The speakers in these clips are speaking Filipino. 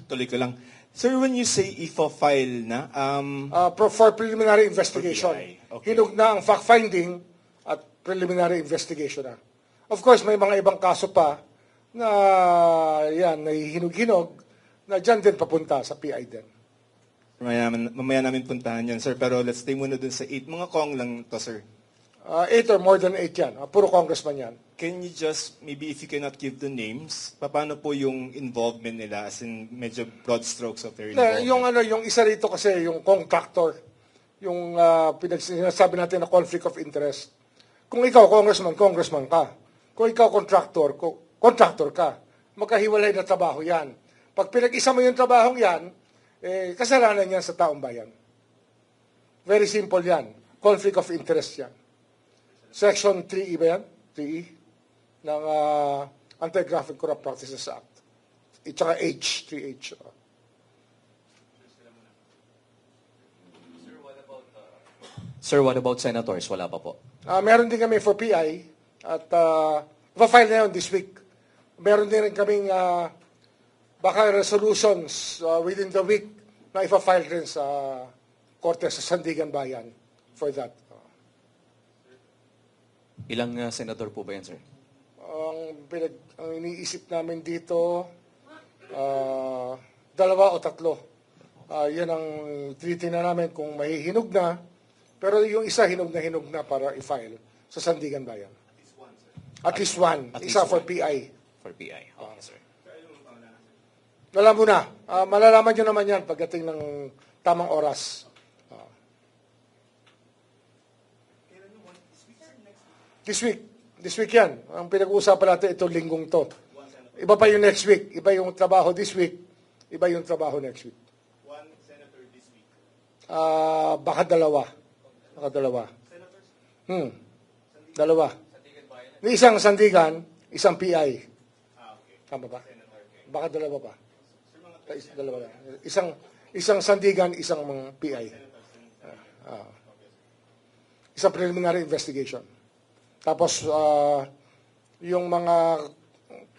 tuloy ko lang. Sir, when you say file na, For preliminary investigation. For PI, okay. Hinug na ang fact-finding at preliminary investigation na. Of course, may mga ibang kaso pa na yan, nahihinog-hinog na dyan din papunta sa PI din. mamaya namin puntahan yan, sir. Pero let's stay muna dun sa 8. Mga kong lang to, sir. 8 or more than 8 yan. Puro congressman yan. Can you just, maybe if you cannot give the names, paano po yung involvement nila, as in medyo broad strokes of their involvement? Yung isa rito kasi, yung contractor, yung sinasabi natin na conflict of interest. Kung ikaw, congressman ka. Kung ikaw, contractor ka. Magkahiwalay na trabaho yan. Pag pinag-isa mo yung trabahong yan, kasalanan yan sa taong bayan. Very simple yan. Conflict of interest yan. Section 3E ba yan? 3E ng Anti-Graft and Corrupt Practices Act. Tsaka H, 3H. Sir, what about senators? Wala pa po. Meron din kami for PI at pa-file na yun this week. Meron din rin kaming baka resolutions within the week na ipa-file rin sa Korte sa Sandigan Bayan for that. Ilang senador po ba yan, sir? Ang iniisip namin dito, 2 o 3. Yan ang tinitingnan namin kung mahihinog na. Pero yung isa hinog na para i-file sa Sandigan Bayan. At least one. Isa for PI. For PI. Okay, sir. Alam mo na. Malalaman nyo naman yan pagdating ng tamang oras. This week yan. Ang pinag-uusapan natin itong linggong to. Iba pa yung next week. Iba yung trabaho this week. Iba yung trabaho next week. One senator this week. Baka dalawa. Dalawa. Isang Sandigan, isang PI. Okay. Tama ba? Baka dalawa pa. Dalawa. Isang Sandigan, isang PI. Isang preliminary investigation. Tapos, yung mga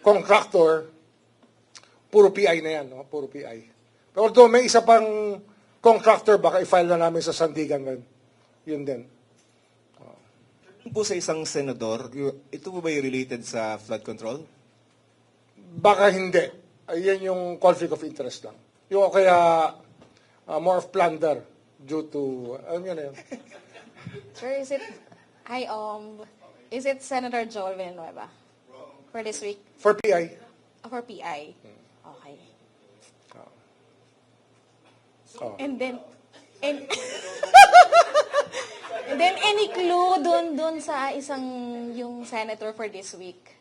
contractor, puro PI na yan. No? Puro PI. Pero although may isa pang contractor, baka i-file na namin sa Sandigan. Yun din. Po sa isang senador, ito po ba yung related sa flood control? Baka hindi. Yan yung conflict of interest lang. Yung kaya more of plunder due to, alam yun na yun. Sir, is it Senator Joel Villanueva for this week? For PI. For PI? Okay. Oh. And then any clue doon sa yung senator for this week?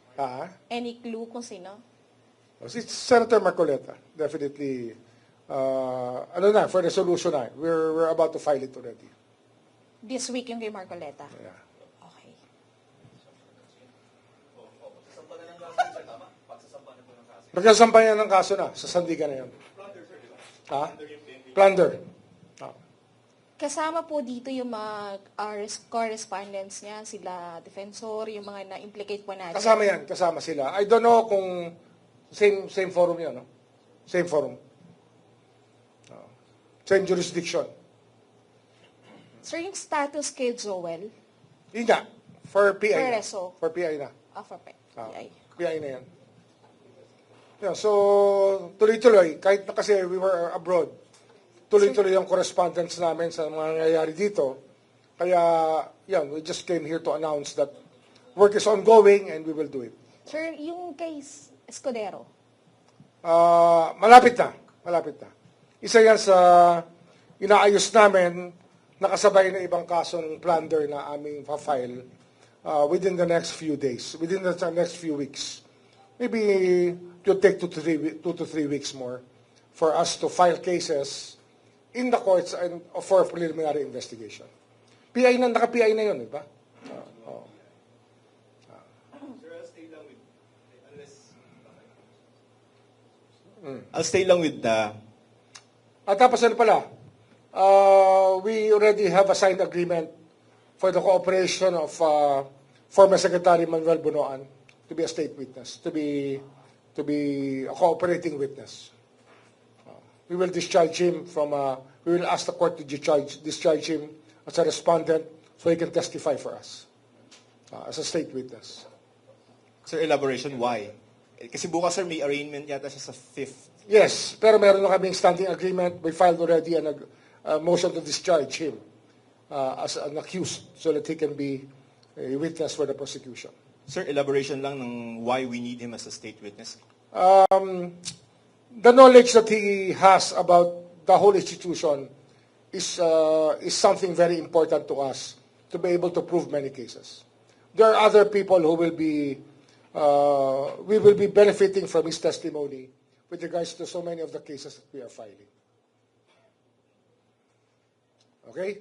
Any clue kung sino? Si Senator Marcoleta. Definitely. For resolution na. We're about to file it already. This week yung kay Marcoleta? Yeah. Okay. Nagkasampayan ng kaso na. Sa Sandigan na yun. Plunder. Kasama po dito yung mga correspondents niya, sila defensor, yung mga na-implicate po natin. Kasama sila. I don't know kung same forum yun, no? Same forum. Same jurisdiction. Sir, yung status kay Joel? Yun nga. For PI na. Reso. For PI na. For PI. PI na yan. Yeah, so, tuloy-tuloy. Kahit na kasi we were abroad, tuloy-tuloy yung correspondence namin sa mga nangyayari dito. Kaya, we just came here to announce that work is ongoing and we will do it. Sir, yung kay Escudero? Malapit na. Isa yan sa inaayos namin, nakasabay na ibang kaso ng plunder na aming pa-file within the next few days, within the next few weeks. Maybe it will take 2 to 3 weeks more for us to file cases in the courts and for preliminary investigation. Naka-PI na yun, di ba? I'll stay lang with the... At tapos ano pala, we already have a signed agreement for the cooperation of former Secretary Manuel Bunoan to be a state witness, to be a cooperating witness. we will discharge him we will ask the court to discharge him as a respondent so he can testify for us as a state witness. Sir, elaboration, why? Kasi bukas, sir, may arraignment yata siya sa 5th. Yes, pero meron na kaming standing agreement. We filed already a motion to discharge him as an accused so that he can be a witness for the prosecution. Sir, elaboration lang ng why we need him as a state witness. The knowledge that he has about the whole institution is something very important to us to be able to prove many cases. There are other people who will be, we will be benefiting from his testimony with regards to so many of the cases that we are filing. Okay?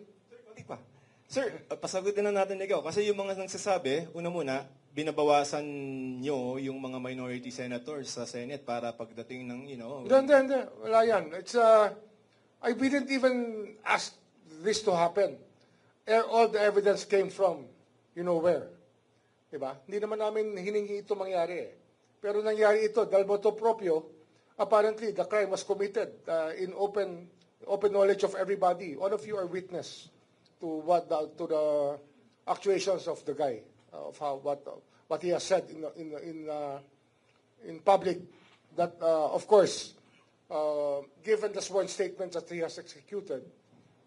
Sir, pasagutin na natin ikaw. Kasi yung mga nagsasabi, una muna, binabawasan nyo yung mga minority senators sa Senate para pagdating ng, Hindi. Wala yan. We didn't even ask this to happen. All the evidence came from, where. Diba? Hindi naman namin hiningi ito mangyari. Pero nangyari ito, dahil motu proprio, apparently the crime was committed in open knowledge of everybody. All of you are witness to the actuations of the guy, of what he has said in public. That of course, given the sworn statements that he has executed,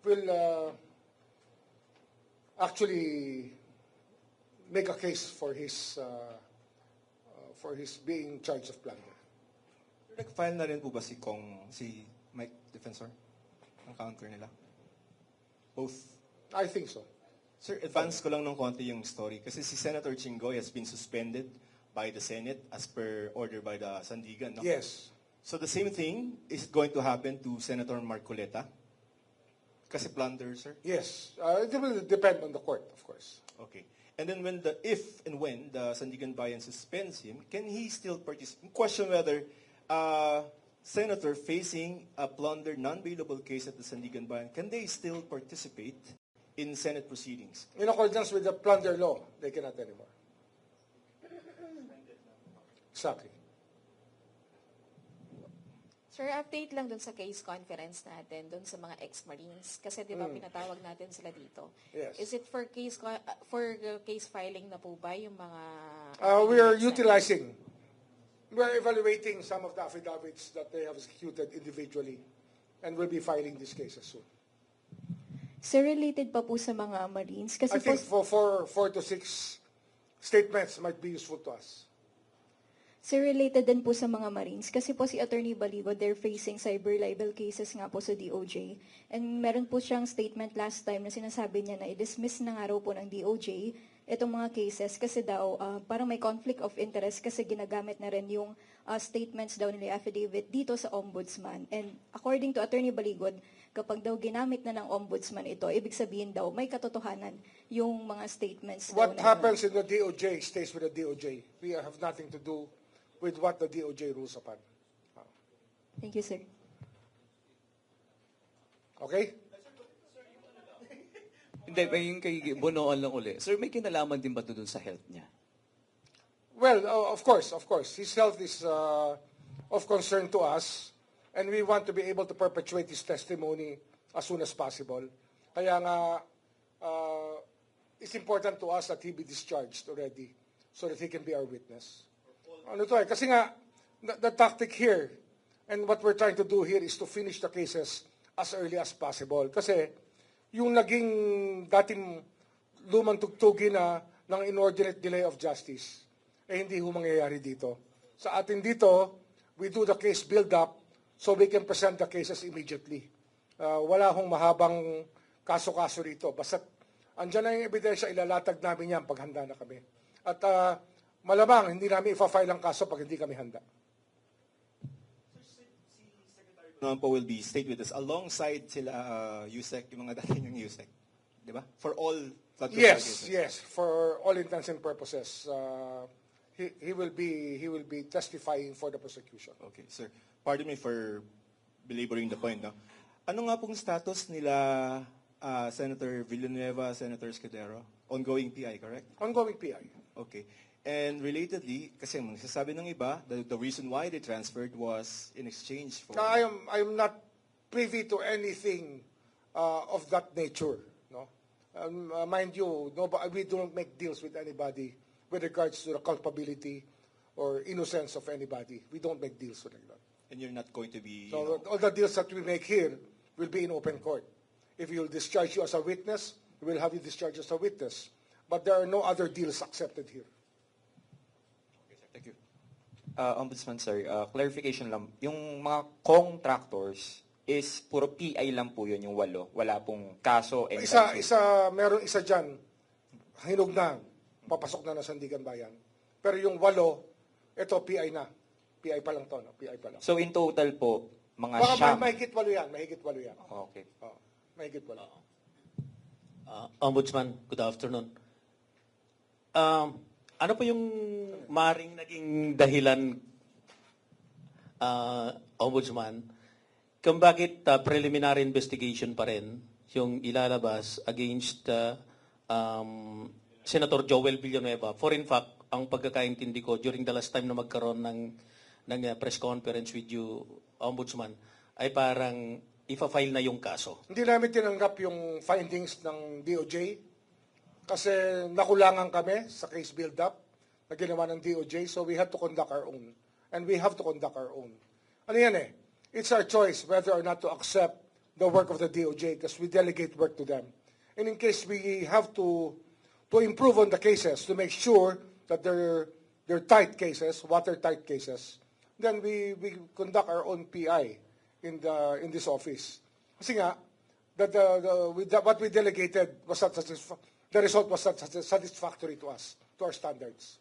will actually make a case for his being charged of plunder. Nag-file na rin po ba si Mike Defensor? Ang counter nila? Both? I think so. Sir, advance ko lang ng konti yung story. Kasi si Senator Chingoy has been suspended by the Senate as per order by the Sandigan, no? Yes. So the same thing is going to happen to Senator Marcoleta? Kasi plunder, sir? Yes. It will depend on the court, of course. Okay. And then if and when the Sandigan Bayan suspends him, can he still participate? Question whether senator facing a plunder non-bailable case at the Sandigan Bayan, can they still participate in Senate proceedings? In accordance with the plunder law, they cannot anymore. Exactly. Sir, update lang dun sa case conference natin, dun sa mga ex-Marines. Kasi di ba pinatawag natin sila dito? Yes. Is it for case filing na po ba yung mga... We are utilizing, we are evaluating some of the affidavits that they have executed individually and will be filing these cases soon. Sir, related pa po sa mga Marines? Kasi I think for 4 to 6 statements might be useful to us. Sir, related din po sa mga Marines. Kasi po si Attorney Baligo, they're facing cyber libel cases nga po sa DOJ. And meron po siyang statement last time na sinasabi niya na i-dismiss na nga raw po ng DOJ itong mga cases kasi daw parang may conflict of interest kasi ginagamit na rin yung statements daw nila affidavit dito sa ombudsman. And according to Attorney Baligod, kapag daw ginamit na ng ombudsman ito, ibig sabihin daw may katotohanan yung mga statements. What happens in the DOJ stays with the DOJ. We have nothing to do with what the DOJ rules upon. Thank you, sir. Okay? Hindi, yung kay Bonoan lang uli. Sir, may kinalaman din ba ito dun sa health niya? Well, of course. His health is of concern to us, and we want to be able to perpetuate his testimony as soon as possible. Kaya nga, it's important to us that he be discharged already so that he can be our witness. Kasi nga, the tactic here, and what we're trying to do here is to finish the cases as early as possible. Kasi, yung naging dating lumang tugtugin na ng inordinate delay of justice, hindi ho mangyayari dito. Sa atin dito, we do the case build-up so we can present the cases immediately. Wala hong mahabang kaso-kaso rito. Basta andyan na yung ebidensya, ilalatag namin yan pag handa na kami. At malamang, hindi namin ipa-file ang kaso pag hindi kami handa. Naman po will be state witness alongside sila USEC, yung mga dating ng USEC. Di ba? For all flood control cases. Yes. For all intents and purposes, he will be testifying for the prosecution. Okay, sir. Pardon me for belaboring the point. No? Ano nga pong status nila Senator Villanueva, Senator Escudero? Ongoing PI, correct? Ongoing PI. Okay. And relatedly, kasi nagsasabi ng iba, the reason why they transferred was in exchange for... I am not privy to anything of that nature. No, mind you, we don't make deals with anybody with regards to the culpability or innocence of anybody. We don't make deals with that. And you're not going to be... So all the deals that we make here will be in open court. If you'll discharge you as a witness, we will have you discharged as a witness. But there are no other deals accepted here. Thank you. Ombudsman sir, clarification lang. Yung mga contractors is puro PI lang po yun, yung 8. Wala pong kaso. Meron isa dyan, hinog na, papasok na ng Sandigan Bayan. Pero yung 8, ito PI na. PI pa lang to, no? PI pa lang. So in total po, mga Baka siyam. mahigit 8 yan, mahigit 8 yan. Okay. Mahigit 8. Ombudsman, good afternoon. Ano po yung maring naging dahilan, Ombudsman, kung bakit preliminary investigation pa rin yung ilalabas against Senator Joel Villanueva? For in fact, ang pagkakaintindi ko during the last time na magkaroon ng press conference with you, Ombudsman, ay parang ifa-file na yung kaso. Hindi namin tinanggap yung findings ng DOJ kasi nakulangan kami sa case build-up na ginawa ng DOJ, so we had to conduct our own. And we have to conduct our own. Ano yan eh? It's our choice whether or not to accept the work of the DOJ because we delegate work to them. And in case we have to improve on the cases to make sure that they're tight cases, watertight cases, then we conduct our own PI in this office. Kasi nga, what we delegated was not the result was not satisfactory to us, to our standards.